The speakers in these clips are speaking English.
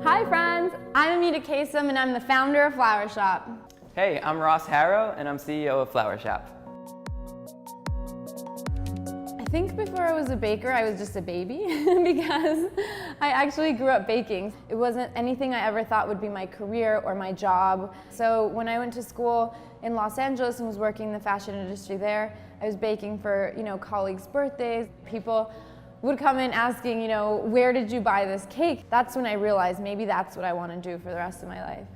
Hi friends, I'm Amirah Kassem and I'm the founder of Flower Shop. Hey, I'm Ross Harrow and I'm CEO of Flower Shop. I think before I was a baker, I was just a baby because I actually grew up baking. It wasn't anything I ever thought would be my career or my job. So when I went to school in Los Angeles and was working in the fashion industry there, I was baking for, colleagues' birthdays. People would come in asking, where did you buy this cake? That's when I realized maybe that's what I want to do for the rest of my life.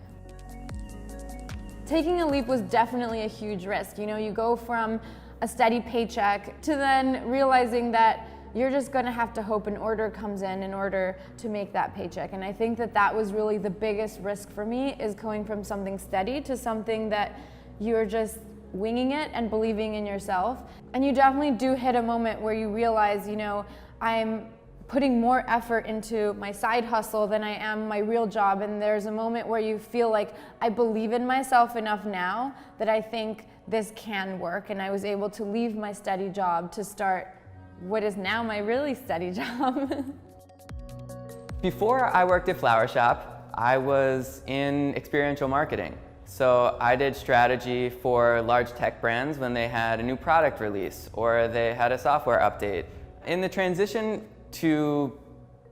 Taking a leap was definitely a huge risk. You go from a steady paycheck to then realizing that you're just going to have to hope an order comes in order to make that paycheck. And I think that that was really the biggest risk for me, is going from something steady to something that you're just winging it and believing in yourself. And you definitely do hit a moment where you realize, I'm putting more effort into my side hustle than I am my real job. And there's a moment where you feel like I believe in myself enough now that I think this can work. And I was able to leave my steady job to start what is now my really steady job. Before I worked at Flower Shop, I was in experiential marketing. So I did strategy for large tech brands when they had a new product release or they had a software update. In the transition to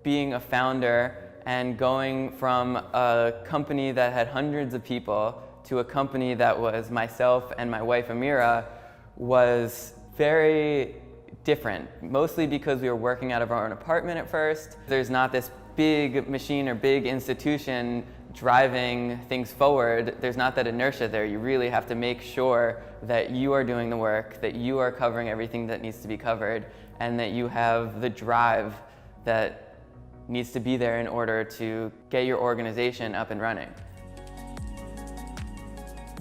being a founder and going from a company that had hundreds of people to a company that was myself and my wife Amirah was very different, mostly because we were working out of our own apartment at first. There's not this big machine or big institution driving things forward. There's not that inertia there. You really have to make sure that you are doing the work, that you are covering everything that needs to be covered, and that you have the drive that needs to be there in order to get your organization up and running.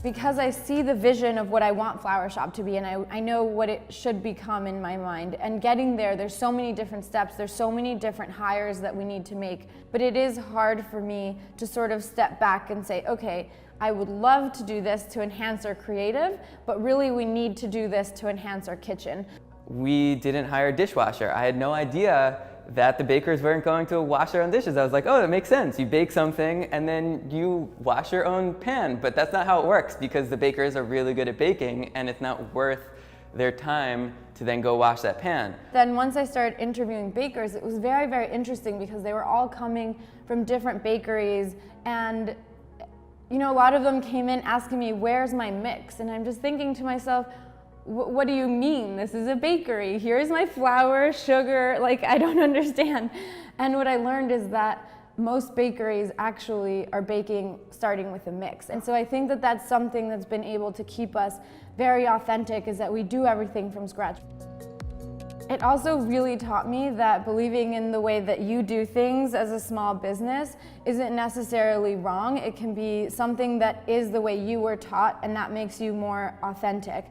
Because I see the vision of what I want Flower Shop to be, and I know what it should become in my mind. And getting there's so many different steps, there's so many different hires that we need to make. But it is hard for me to sort of step back and say, okay, I would love to do this to enhance our creative, but really we need to do this to enhance our kitchen. We didn't hire a dishwasher. I had no idea that the bakers weren't going to wash their own dishes. I was like, oh, that makes sense. You bake something and then you wash your own pan. But that's not how it works, because the bakers are really good at baking and it's not worth their time to then go wash that pan. Then once I started interviewing bakers, it was very, very interesting because they were all coming from different bakeries, and a lot of them came in asking me, where's my mix? And I'm just thinking to myself, what do you mean? This is a bakery. Here's my flour, sugar, I don't understand. And what I learned is that most bakeries actually are baking starting with a mix. And so I think that that's something that's been able to keep us very authentic, is that we do everything from scratch. It also really taught me that believing in the way that you do things as a small business isn't necessarily wrong. It can be something that is the way you were taught, and that makes you more authentic.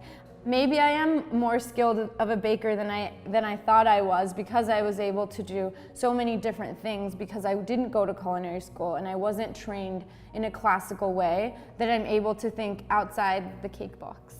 Maybe I am more skilled of a baker than I thought I was, because I was able to do so many different things, because I didn't go to culinary school and I wasn't trained in a classical way, that I'm able to think outside the cake box.